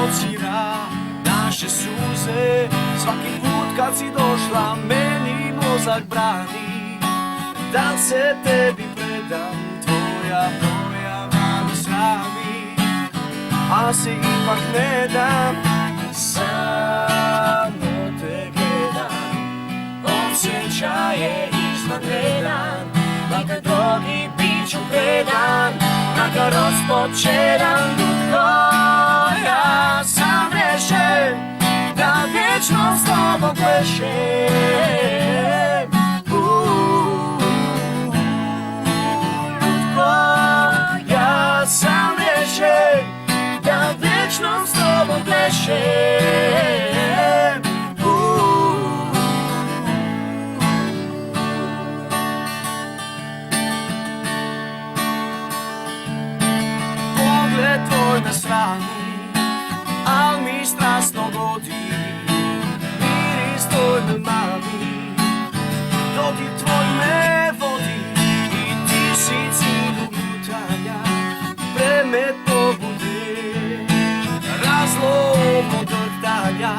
provocira naše suze. Svaki put kad si došla meni mozak brani da se tebi predam, tvoja pojava me srami, a se ipak ne dam. Samo te gledam, osjećaj je izvanredan, makar drogi bit ću predan, makar rozpočetan ljudko. Ja sam rješen da vječno s tobom plešem. Ljudko, ja sam rješen da vječno s tobom plešem. Pogled tvoj me srami, al mi strasno godi, miris tvoj me mami, dodir tvoj me vodi, i ti si cilj lutanja, premet pobude, razlog od drhtanja.